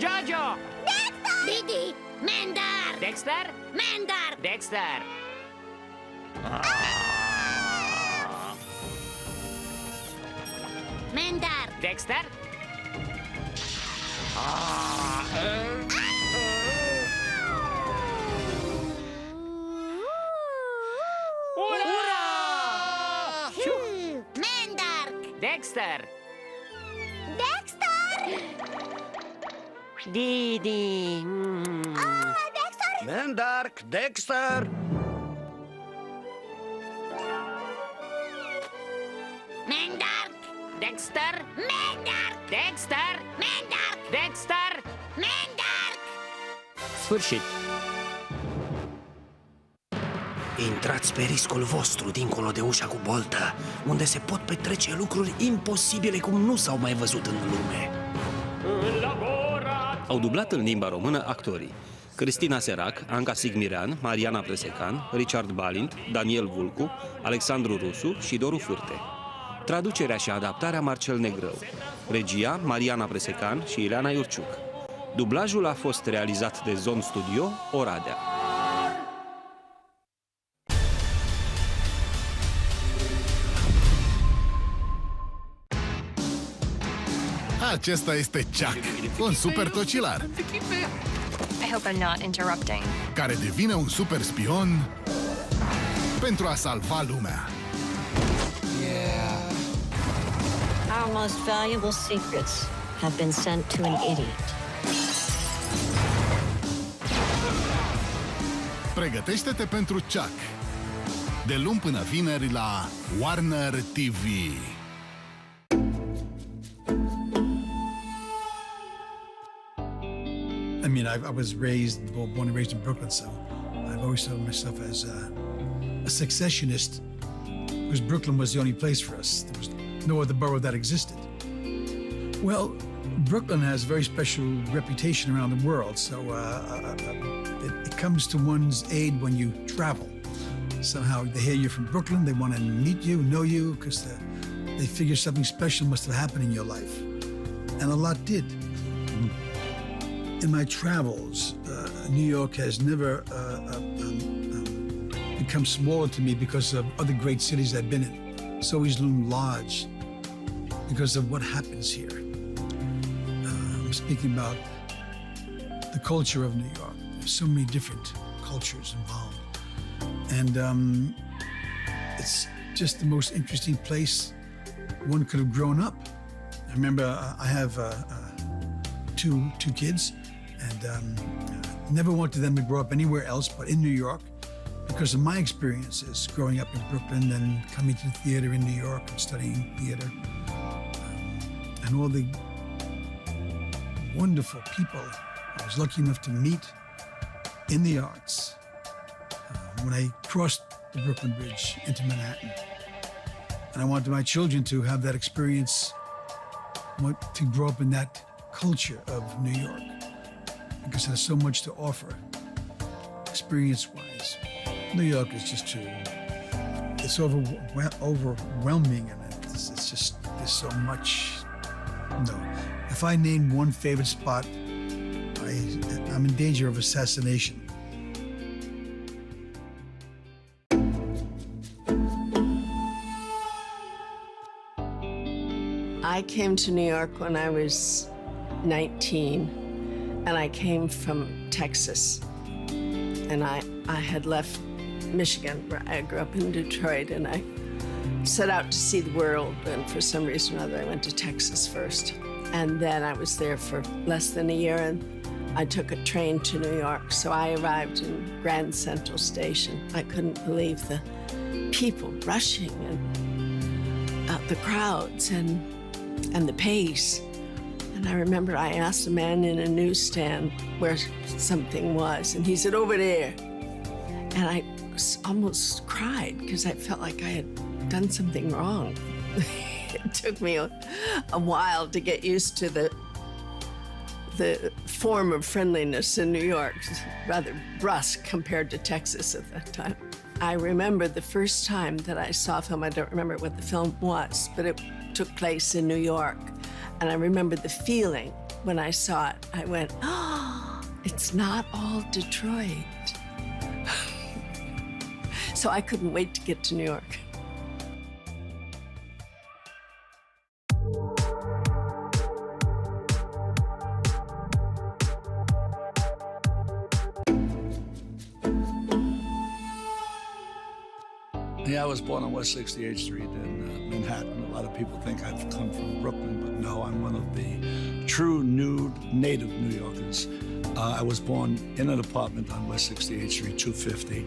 Jojo! Dexter! Didi! Mendar! Dexter? Mendar! Dexter! Mendar! Dexter? Mendar! Dexter! Dexter! Didi! Dexter! Mendark, Dexter! Mendar! Dexter! Mendar! Dexter! Mendar! Dexter! Mendar! Sfârșit! Intrați pe riscul vostru dincolo de ușa cu boltă, unde se pot petrece lucruri imposibile cum nu s-au mai văzut în lume. Au dublat în limba română actorii Cristina Serac, Anca Sigmirean, Mariana Presecan, Richard Balint, Daniel Vulcu, Alexandru Rusu și Doru Fârte. Traducerea și adaptarea Marcel Negrău. Regia Mariana Presecan și Ileana Iurciuc. Dublajul a fost realizat de Zon Studio, Oradea. Acesta este Chuck, un super tocilar, I hope I'm not interrupting. care devine un super spion pentru a salva lumea. Our most valuable secrets have been sent to an idiot. Pregătește-te pentru Chuck, de luni până vineri la Warner TV. I mean, I was born and raised in Brooklyn, so I've always thought of myself as a successionist, because Brooklyn was the only place for us. There was no other borough that existed. Well, Brooklyn has a very special reputation around the world, so it comes to one's aid when you travel. Somehow they hear you're from Brooklyn, they want to meet you, know you, because they figure something special must have happened in your life. And a lot did. In my travels, New York has never become smaller to me because of other great cities I've been in. It's always loomed large because of what happens here. I'm speaking about the culture of New York. There's so many different cultures involved. And it's just the most interesting place one could have grown up. I remember I have two kids, and never wanted them to grow up anywhere else but in New York because of my experiences growing up in Brooklyn and coming to the theater in New York and studying theater, and all the wonderful people I was lucky enough to meet in the arts when I crossed the Brooklyn Bridge into Manhattan. And I wanted my children to have that experience, to grow up in that culture of New York, because it has so much to offer, experience-wise. New York is just it's overwhelming, and it's just, there's so much. No, if I name one favorite spot, I'm in danger of assassination. I came to New York when I was 19, and I came from Texas. And I had left Michigan, where I grew up in Detroit, and I set out to see the world, and for some reason or other I went to Texas first. And then I was there for less than a year, and I took a train to New York. So I arrived in Grand Central Station. I couldn't believe the people rushing and the crowds and the pace. And I remember I asked a man in a newsstand where something was, and he said, "Over there." And I almost cried because I felt like I had done something wrong. It took me a while to get used to the form of friendliness in New York, rather brusque compared to Texas at that time. I remember the first time that I saw a film, I don't remember what the film was, but it took place in New York. And I remember the feeling when I saw it, I went, oh, it's not all Detroit. So I couldn't wait to get to New York. Yeah, I was born on West 68th Street in Manhattan. A lot of people think I've come from Brooklyn, but no, I'm one of the true native New Yorkers. I was born in an apartment on West 68th Street, 250.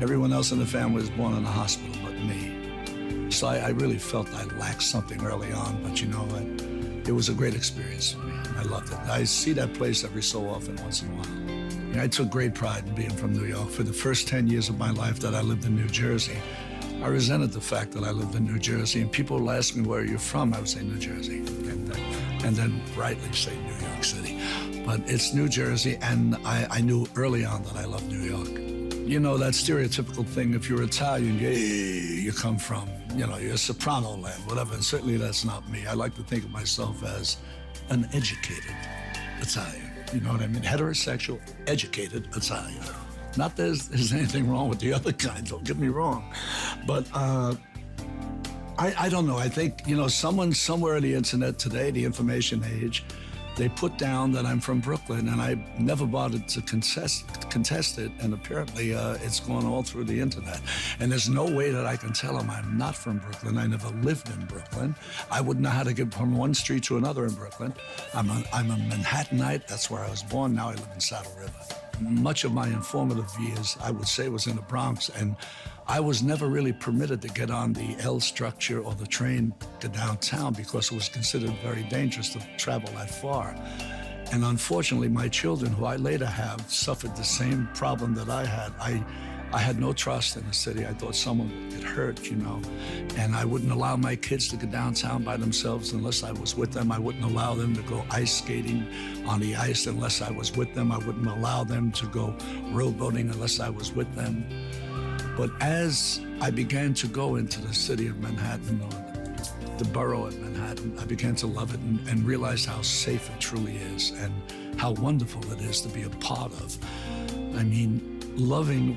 Everyone else in the family was born in a hospital but me. So I really felt I lacked something early on, but you know what? It was a great experience for me. I loved it. I see that place every so often, once in a while. I took great pride in being from New York. For the first 10 years of my life that I lived in New Jersey, I resented the fact that I lived in New Jersey, and people would ask me, where are you from? I would say New Jersey, and then rightly say New York City. But it's New Jersey, and I knew early on that I loved New York. You know, that stereotypical thing, if you're Italian, you come from, you know, you're soprano land, whatever, and certainly that's not me. I like to think of myself as an educated Italian, you know what I mean? Heterosexual, educated Italian. Not that there's anything wrong with the other kind, don't get me wrong. But I don't know. I think, you know, someone somewhere on the internet today, the information age, they put down that I'm from Brooklyn, and I never bothered to contest it, and apparently it's gone all through the internet. And there's no way that I can tell them I'm not from Brooklyn. I never lived in Brooklyn. I wouldn't know how to get from one street to another in Brooklyn. I'm a Manhattanite. That's where I was born. Now I live in Saddle River. Much of my informative years, I would say, was in the Bronx, and I was never really permitted to get on the L structure or the train to downtown because it was considered very dangerous to travel that far. And unfortunately, my children, who I later have, suffered the same problem that I had. I had no trust in the city. I thought someone would get hurt, you know, and I wouldn't allow my kids to go downtown by themselves unless I was with them. I wouldn't allow them to go ice skating on the ice unless I was with them. I wouldn't allow them to go rowboating unless I was with them. But as I began to go into the city of Manhattan, or the borough of Manhattan, I began to love it and realize how safe it truly is and how wonderful it is to be a part of. I mean,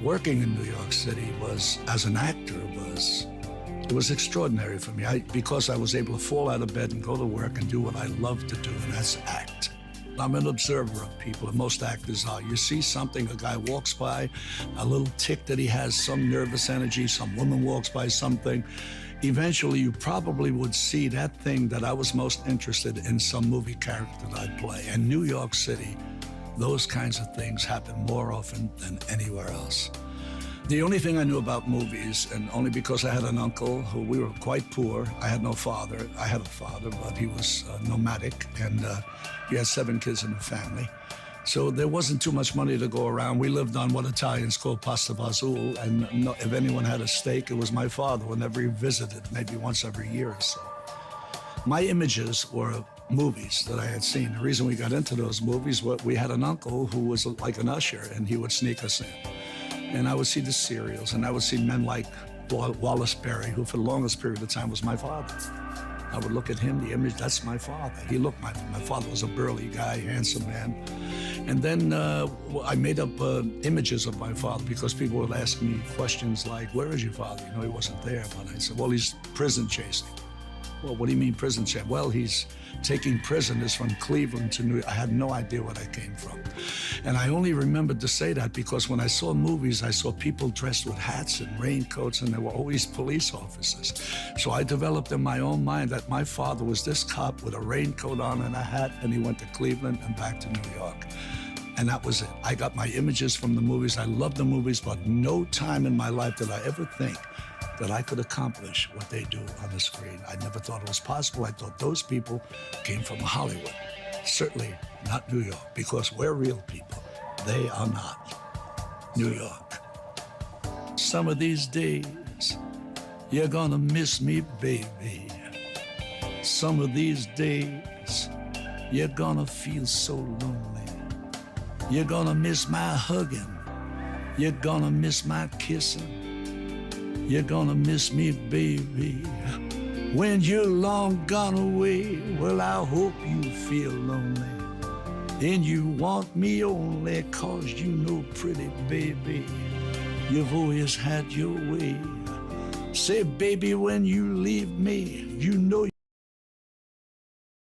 working in New York City was, as an actor, it was extraordinary for me. Because I was able to fall out of bed and go to work and do what I love to do, and that's act. I'm an observer of people, and most actors are. You see something, a guy walks by, a little tick that he has, some nervous energy, some woman walks by, something. Eventually, you probably would see that thing that I was most interested in, some movie character that I'd play. And New York City, those kinds of things happen more often than anywhere else. The only thing I knew about movies, and only because I had an uncle who, we were quite poor. I had no father. I had a father, but he was nomadic, and he had 7 kids in the family. So there wasn't too much money to go around. We lived on what Italians call pasta fazool, and if anyone had a steak, it was my father whenever he visited, maybe once every year or so. My images were movies that I had seen. The reason we got into those movies was we had an uncle who was like an usher, and he would sneak us in. And I would see the serials, and I would see men like Wallace Berry, who for the longest period of time was my father. I would look at him, the image, that's my father. He looked, my father was a burly guy, handsome man. And then I made up images of my father because people would ask me questions like, where is your father? You know, he wasn't there. But I said, well, he's prison chasing. Well, what do you mean prison chasing? Well, he's taking prisoners from Cleveland to New York. I had no idea where I came from. And I only remembered to say that because when I saw movies, I saw people dressed with hats and raincoats, and they were always police officers. So I developed in my own mind that my father was this cop with a raincoat on and a hat, and he went to Cleveland and back to New York. And that was it. I got my images from the movies. I loved the movies, but no time in my life did I ever think that I could accomplish what they do on the screen. I never thought it was possible. I thought those people came from Hollywood. Certainly not New York, because we're real people. They are not. New York. Some of these days, you're gonna miss me, baby. Some of these days, you're gonna feel so lonely. You're gonna miss my hugging. You're gonna miss my kissing. You're gonna miss me, baby. When you're long gone away, well, I hope you feel lonely. And you want me only 'cause you know, pretty baby, you've always had your way. Say, baby, when you leave me, you know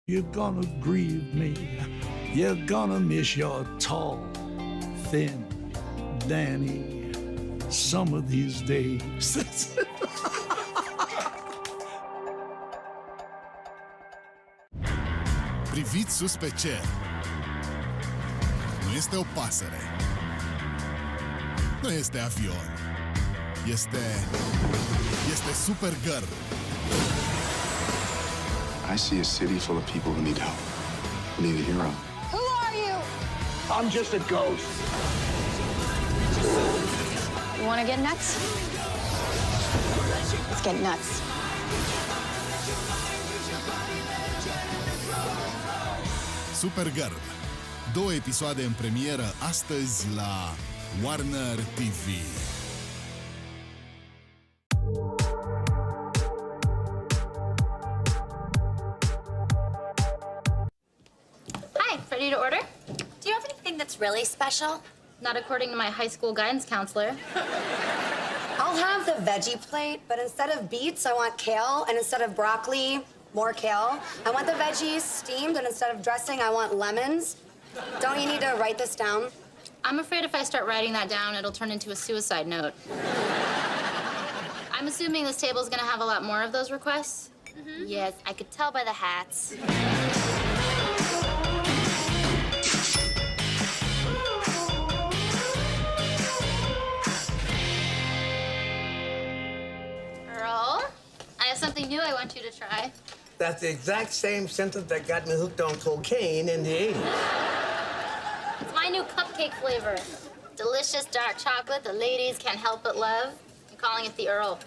you're gonna grieve me. You're gonna miss your tall, thin Danny some of these days. Priviți sus pe cer. Nu este o pasăre. Nu este avion. Este Supergirl. I see a city full of people who need help, who need a hero. Who are you? I'm just a ghost. You want to get nuts? Let's get nuts. Supergirl. 2 episoade în premieră astăzi la Warner TV. Hi, ready to order? Do you have anything that's really special? Not according to my high school guidance counselor. I'll have the veggie plate, but instead of beets, I want kale, and instead of broccoli, more kale. I want the veggies steamed, and instead of dressing, I want lemons. Don't you need to write this down? I'm afraid if I start writing that down, it'll turn into a suicide note. I'm assuming this table's gonna have a lot more of those requests? Mm-hmm. Yes, I could tell by the hats. Earl, I have something new I want you to try. That's the exact same sentence that got me hooked on cocaine in the 80s. It's my new cupcake flavor. Delicious dark chocolate the ladies can't help but love. I'm calling it the Earl.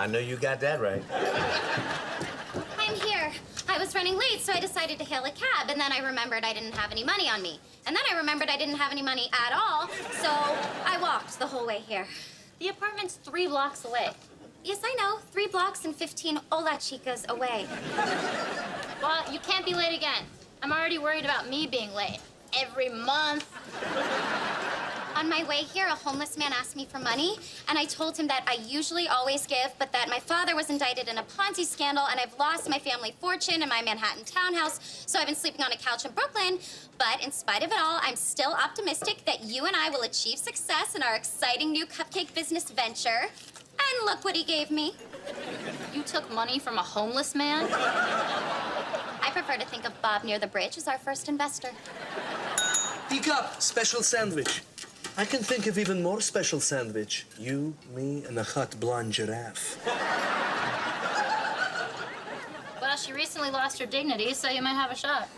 I know you got that right. I'm here. I was running late, so I decided to hail a cab, and then I remembered I didn't have any money on me. And then I remembered I didn't have any money at all, so I walked the whole way here. The apartment's 3 blocks away. Yes, I know. 3 blocks and 15 Ola Chicas away. Well, you can't be late again. I'm already worried about me being late. Every month. On my way here, a homeless man asked me for money, and I told him that I usually always give, but that my father was indicted in a Ponzi scandal, and I've lost my family fortune and my Manhattan townhouse, so I've been sleeping on a couch in Brooklyn. But in spite of it all, I'm still optimistic that you and I will achieve success in our exciting new cupcake business venture. And look what he gave me. You took money from a homeless man? I prefer to think of Bob near the bridge as our first investor. Teacup, special sandwich. I can think of even more special sandwich. You, me, and a hot blonde giraffe. Well, she recently lost her dignity, so you might have a shot.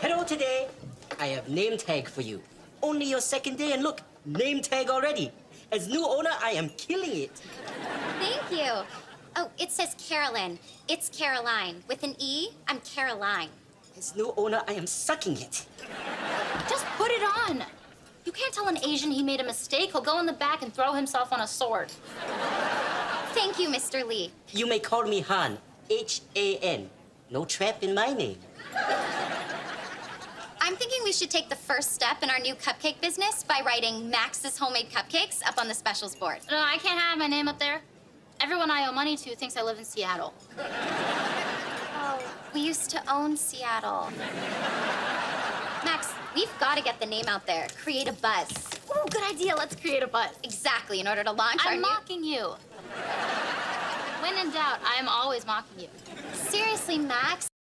Hello today. I have name tag for you. Only your second day, and look, name tag already. As new owner, I am killing it. Thank you. Oh, it says Carolyn. It's Caroline. With an E, I'm Caroline. As new owner, I am sucking it. Just put it on. You can't tell an Asian he made a mistake. He'll go in the back and throw himself on a sword. Thank you, Mr. Lee. You may call me Han. H-A-N. No trap in my name. I'm thinking we should take the first step in our new cupcake business by writing Max's Homemade Cupcakes up on the specials board. No, I can't have my name up there. Everyone I owe money to thinks I live in Seattle. Oh, we used to own Seattle. Max, we've got to get the name out there. Create a buzz. Ooh, good idea. Let's create a buzz. Exactly, in order to launch our I'm mocking you. When in doubt, I am always mocking you. Seriously, Max,